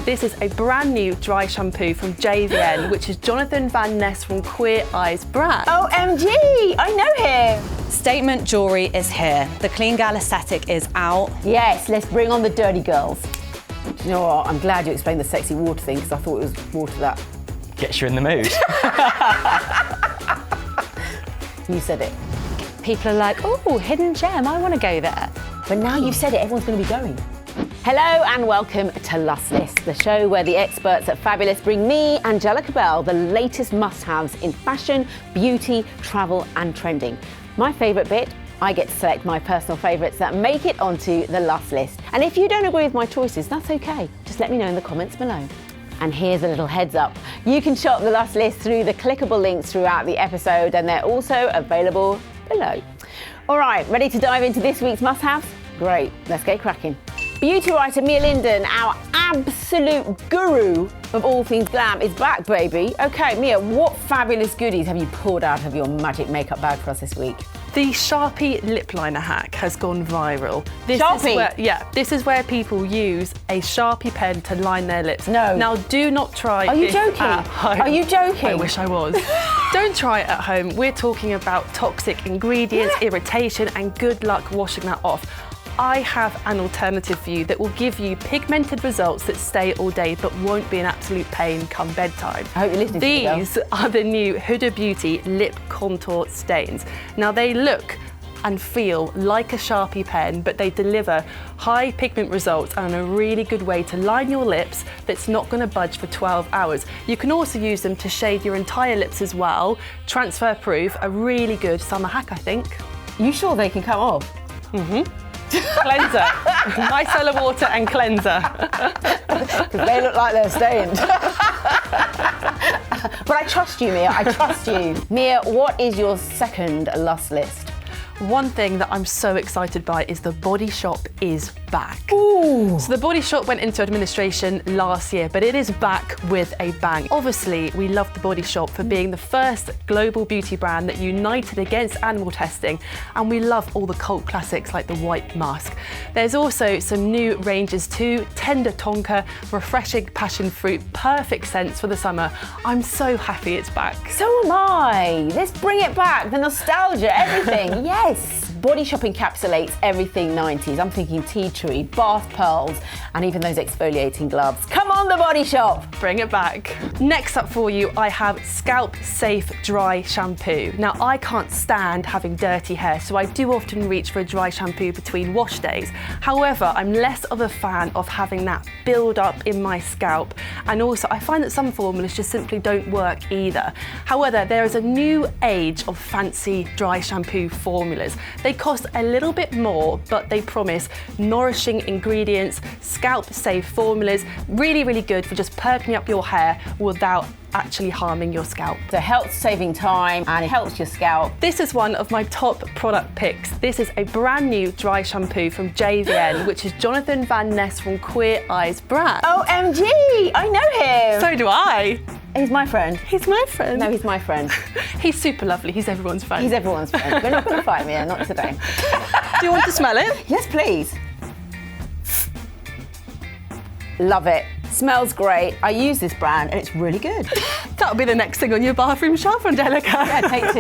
This is a brand new dry shampoo from JVN, which is Jonathan Van Ness from Queer Eyes brand. OMG, I know him. Statement jewellery is here. The clean gal aesthetic is out. Yes, let's bring on the dirty girls. Do you know what? I'm glad you explained the sexy water thing because I thought it was water that gets you in the mood. You said it. People are like, oh, hidden gem, I want to go there. But now you've said it, everyone's going to be going. Hello and welcome to Lust List, the show where the experts at Fabulous bring me, Angelica Bell, the latest must-haves in fashion, beauty, travel and trending. My favourite bit, I get to select my personal favourites that make it onto the Lust List. And if you don't agree with my choices, that's okay. Just let me know in the comments below. And here's a little heads up. You can shop the Lust List through the clickable links throughout the episode, and they're also available below. All right, ready to dive into this week's must-haves? Great, let's get cracking. Beauty writer Mia Lyndon, our absolute guru of all things glam, is back, baby. Okay, Mia, what fabulous goodies have you pulled out of your magic makeup bag for us this week? The Sharpie lip liner hack has gone viral. Sharpie? This is where people use a Sharpie pen to line their lips. No. Now, do not try Are you this joking? at home. Are you joking? I wish I was. Don't try it at home. We're talking about toxic ingredients, irritation, and good luck washing that off. I have an alternative for you that will give you pigmented results that stay all day but won't be an absolute pain come bedtime. I hope you're listening to me, girl. These are the new Huda Beauty Lip Contour Stains. Now they look and feel like a Sharpie pen, but they deliver high pigment results and a really good way to line your lips that's not going to budge for 12 hours. You can also use them to shade your entire lips as well. Transfer proof, a really good summer hack, I think. You sure they can come off? Cleanser, micellar water and cleanser. Because they look like they're stained. But I trust you, Mia, I trust you. Mia, what is your second Lust List? One thing that I'm so excited by is the Body Shop is back. Ooh. So the Body Shop went into administration last year, but it is back with a bang. Obviously, we love the Body Shop for being the first global beauty brand that united against animal testing, and we love all the cult classics like the white mask. There's also some new ranges too, tender tonka, refreshing passionfruit, perfect scents for the summer. I'm so happy it's back. So am I. Let's bring it back, the nostalgia, everything. Yes. Body Shop encapsulates everything 90s. I'm thinking tea tree, bath pearls, and even those exfoliating gloves. Come on, the Body Shop! Bring it back. Next up for you, I have Scalp Safe Dry Shampoo. Now, I can't stand having dirty hair, so I do often reach for a dry shampoo between wash days. However, I'm less of a fan of having that build up in my scalp. And also, I find that some formulas just simply don't work either. However, there is a new age of fancy dry shampoo formulas. They cost a little bit more, but they promise nourishing ingredients, scalp-safe formulas, really, really good for just perking up your hair without actually harming your scalp. So it helps saving time and it helps your scalp. This is one of my top product picks. This is a brand new dry shampoo from JVN, which is Jonathan Van Ness from Queer Eyes brand. OMG, I know him. So do I. He's my friend. He's my friend. No, he's my friend. He's super lovely. He's everyone's friend. He's everyone's friend. We're not going to fight, Mia, not today. Do you want to smell it? Yes, please. Love it. Smells great. I use this brand and it's really good. That'll be the next thing on your bathroom shelf, Angelica. Yeah, take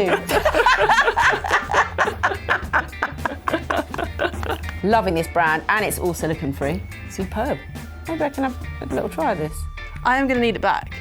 two. Loving this brand, and it's all silicone free. Superb. Maybe I can have a little try of this. I am going to need it back.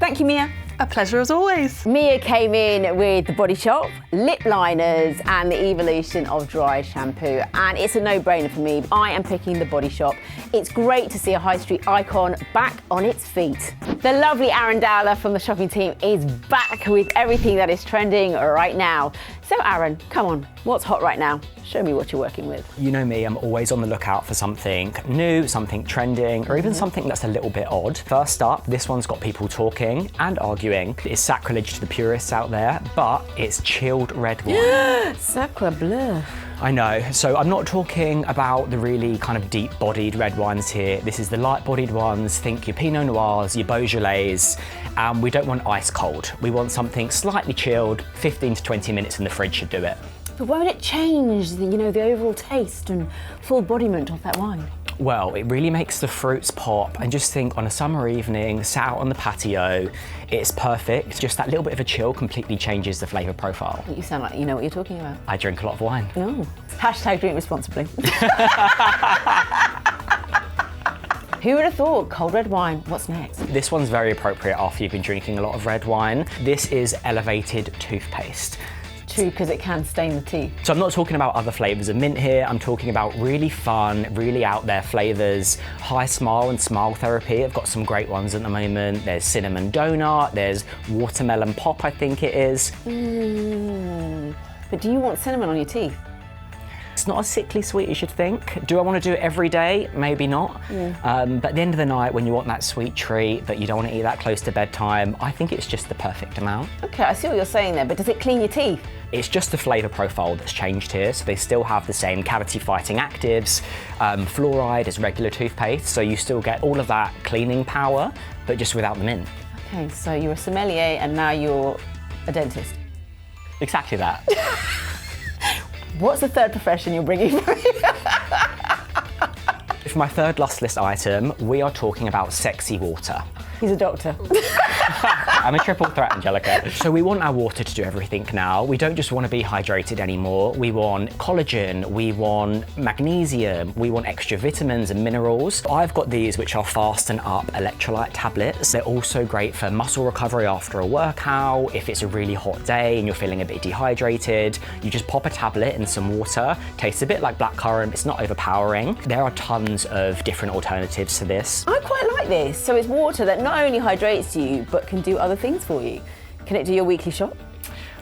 Thank you, Mia. A pleasure as always. Mia came in with the Body Shop, lip liners, and the evolution of dry shampoo. And it's a no-brainer for me. I am picking the Body Shop. It's great to see a high street icon back on its feet. The lovely Aaron Dowler from the shopping team is back with everything that is trending right now. So Aaron, come on, what's hot right now? Show me what you're working with. You know me, I'm always on the lookout for something new, something trending, or even something that's a little bit odd. First up, this one's got people talking and arguing. It's sacrilege to the purists out there, but it's chilled red wine. Sacre bleu. I know, so I'm not talking about the really kind of deep-bodied red wines here. This is the light-bodied ones. Think your Pinot Noirs, your Beaujolais, and we don't want ice cold. We want something slightly chilled, 15 to 20 minutes in the fridge should do it. But won't it change the overall taste and full embodiment of that wine? Well, it really makes the fruits pop, and just think on a summer evening, sat out on the patio, it's perfect. Just that little bit of a chill completely changes the flavour profile. You sound like you know what you're talking about. I drink a lot of wine. Oh. Hashtag drink responsibly. Who would have thought? Cold red wine. What's next? This one's very appropriate after you've been drinking a lot of red wine. This is elevated toothpaste. True, because it can stain the teeth. So I'm not talking about other flavours of mint here, I'm talking about really fun, really out there flavours. High Smile and Smile Therapy have got some great ones at the moment. There's cinnamon donut, there's watermelon pop, I think it is. But do you want cinnamon on your teeth? It's not as sickly sweet as you'd think. Do I want to do it every day? Maybe not. But at the end of the night, when you want that sweet treat, but you don't want to eat that close to bedtime, I think it's just the perfect amount. Okay, I see what you're saying there, but does it clean your teeth? It's just the flavour profile that's changed here, so they still have the same cavity-fighting actives, fluoride as regular toothpaste, so you still get all of that cleaning power, but just without the mint. Okay, so you're a sommelier and now you're a dentist. Exactly that. What's the third profession you're bringing for me? For my third lust list item, we are talking about sexy water. He's a doctor. I'm a triple threat, Angelica. So we want our water to do everything now. We don't just want to be hydrated anymore. We want collagen, we want magnesium, we want extra vitamins and minerals. I've got these which are Fast and Up electrolyte tablets. They're also great for muscle recovery after a workout. If it's a really hot day and you're feeling a bit dehydrated, you just pop a tablet in some water. Tastes a bit like blackcurrant, it's not overpowering. There are tons of different alternatives to this. I quite like this. So it's water that not only hydrates you, but can do other things for you. Can it do your weekly shot?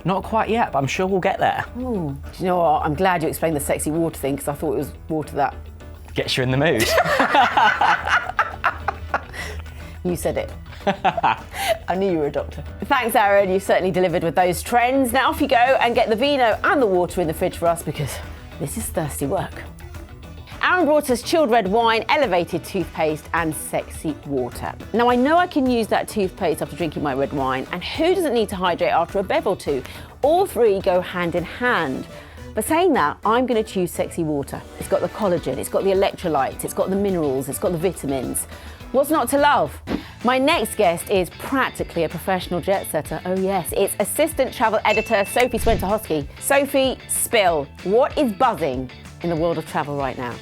Not quite yet, but I'm sure we'll get there. Ooh. Do you know what? I'm glad you explained the sexy water thing, because I thought it was water that... Gets you in the mood. You said it. I knew you were a doctor. Thanks, Aaron. You certainly delivered with those trends. Now off you go and get the vino and the water in the fridge for us, because this is thirsty work. Aaron brought us chilled red wine, elevated toothpaste and sexy water. Now I know I can use that toothpaste after drinking my red wine, and who doesn't need to hydrate after a bev or two? All three go hand in hand. But saying that, I'm going to choose sexy water. It's got the collagen, it's got the electrolytes, it's got the minerals, it's got the vitamins. What's not to love? My next guest is practically a professional jet setter. Oh yes, it's assistant travel editor Sophie Swietochowski. Sophie, spill. What is buzzing in the world of travel right now?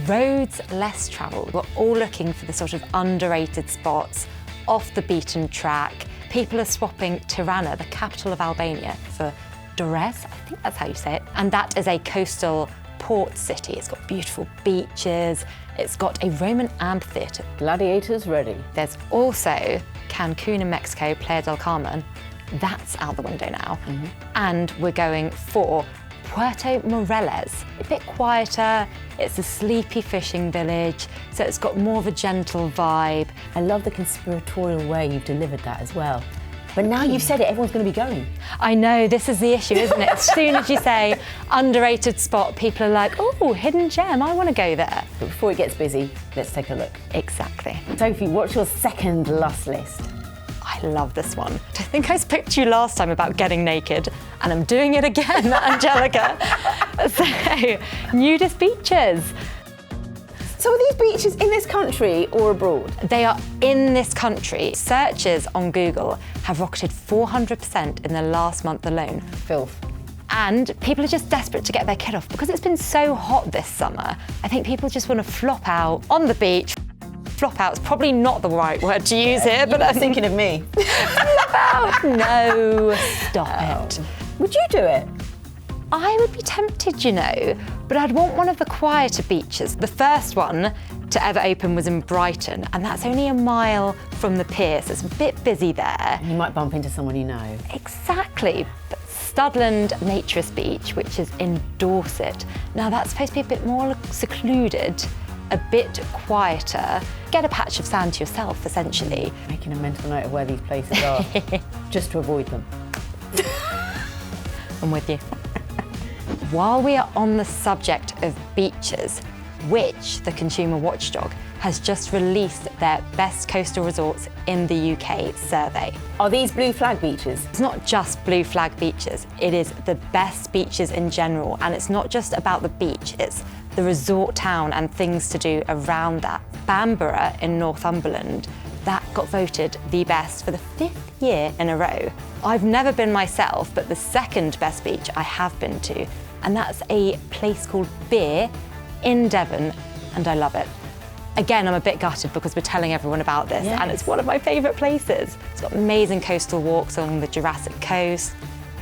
Roads less travelled. We're all looking for the sort of underrated spots, off the beaten track. People are swapping Tirana, the capital of Albania, for Durrës, I think that's how you say it. And that is a coastal port city. It's got beautiful beaches. It's got a Roman amphitheatre. Gladiators ready. There's also Cancun in Mexico, Playa del Carmen. That's out the window now. And we're going for Puerto Morelos, a bit quieter, it's a sleepy fishing village, so it's got more of a gentle vibe. I love the conspiratorial way you've delivered that as well. But now you've said it, everyone's going to be going. I know, this is the issue, isn't it? As soon as you say underrated spot, people are like, oh, hidden gem, I want to go there. But before it gets busy, let's take a look. Exactly. Sophie, what's your second lust list? I love this one. I think I spoke to you last time about getting naked, and I'm doing it again, Angelica. So, nudist beaches. So are these beaches in this country or abroad? They are in this country. Searches on Google have rocketed 400% in the last month alone. Filth. And people are just desperate to get their kid off because it's been so hot this summer. I think people just want to flop out on the beach. Flop out's probably not the right word to use here, but I'm thinking of me. Flop out? No, stop it. Would you do it? I would be tempted, you know, but I'd want one of the quieter beaches. The first one to ever open was in Brighton, and that's only a mile from the pier, so it's a bit busy there. You might bump into someone you know. Exactly. But Studland Naturist Beach, which is in Dorset. Now that's supposed to be a bit more secluded, a bit quieter. Get a patch of sand to yourself, essentially. Making a mental note of where these places are, just to avoid them. I'm with you. While we are on the subject of beaches, which the Consumer Watchdog has just released their best coastal resorts in the UK survey. Are these blue flag beaches? It's not just blue flag beaches, it is the best beaches in general, and it's not just about the beach, it's the resort town and things to do around that. Bamborough in Northumberland, that got voted the best for the 5th year in a row. I've never been myself, but the second best beach I have been to, and that's a place called Beer in Devon, and I love it. Again, I'm a bit gutted because we're telling everyone about this, and it's one of my favourite places. It's got amazing coastal walks along the Jurassic coast.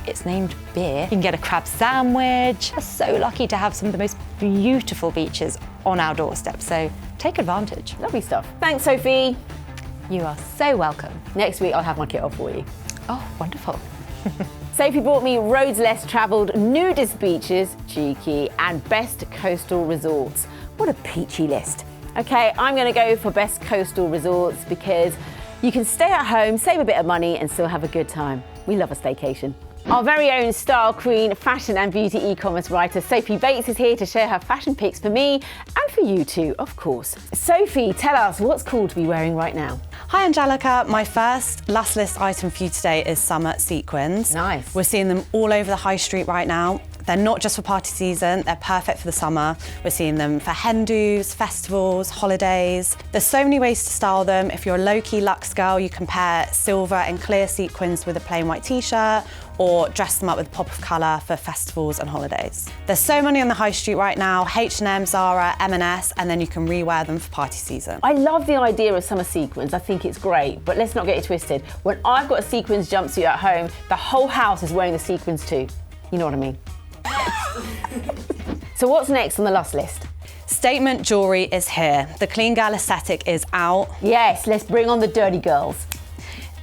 It's named Beer. You can get a crab sandwich. We're so lucky to have some of the most beautiful beaches on our doorstep, so take advantage. Lovely stuff. Thanks, Sophie. You are so welcome. Next week, I'll have my kit off for you. Oh, wonderful. Sophie brought me roads less travelled, nudist beaches, cheeky, and best coastal resorts. What a peachy list. Okay, I'm going to go for best coastal resorts because you can stay at home, save a bit of money, and still have a good time. We love a staycation. Our very own style queen, fashion and beauty e-commerce writer Sophie Bates is here to share her fashion picks for me and for you too, of course. Sophie, tell us what's cool to be wearing right now. Hi Angelica, my first last list item for you today is summer sequins. Nice. We're seeing them all over the high street right now. They're not just for party season, they're perfect for the summer. We're seeing them for hen dos, festivals, holidays. There's so many ways to style them. If you're a low-key luxe girl, you can pair silver and clear sequins with a plain white t-shirt or dress them up with a pop of colour for festivals and holidays. There's so many on the high street right now, H&M, Zara, M&S, and then you can rewear them for party season. I love the idea of summer sequins. I think it's great, but let's not get it twisted. When I've got a sequins jumpsuit at home, the whole house is wearing the sequins too. You know what I mean? So what's next on the lust list? Statement jewellery is here. The clean girl aesthetic is out. Yes, let's bring on the dirty girls.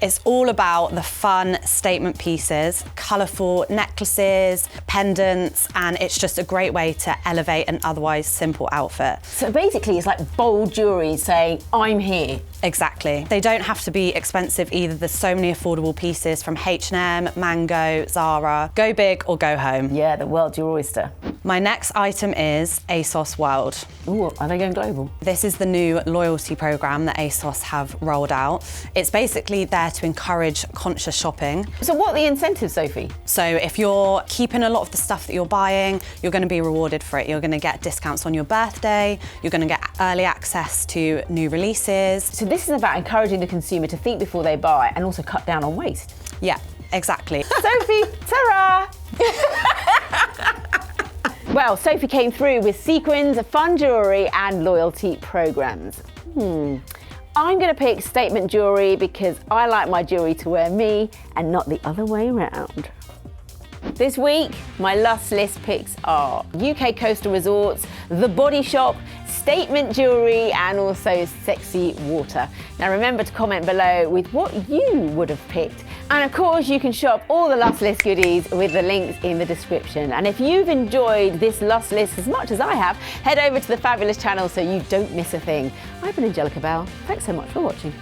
It's all about the fun statement pieces, colourful necklaces, pendants, and it's just a great way to elevate an otherwise simple outfit. So basically it's like bold jewellery saying, I'm here. Exactly. They don't have to be expensive either. There's so many affordable pieces from H&M, Mango, Zara. Go big or go home. Yeah, the world's your oyster. My next item is ASOS World. Ooh, are they going global? This is the new loyalty program that ASOS have rolled out. It's basically there to encourage conscious shopping. So what are the incentives, Sophie? So if you're keeping a lot of the stuff that you're buying, you're going to be rewarded for it. You're going to get discounts on your birthday. You're going to get early access to new releases. So this is about encouraging the consumer to think before they buy and also cut down on waste. Yeah, exactly. Sophie, ta-ra! Well, Sophie came through with sequins, fun jewellery and loyalty programmes. I'm going to pick statement jewellery because I like my jewellery to wear me and not the other way round. This week, my lust list picks are UK coastal resorts, The Body Shop, statement jewellery and also sexy water. Now remember to comment below with what you would have picked. And of course you can shop all the lust list goodies with the links in the description. And if you've enjoyed this lust list as much as I have, head over to the Fabulous channel so you don't miss a thing. I've been Angelica Bell. Thanks so much for watching.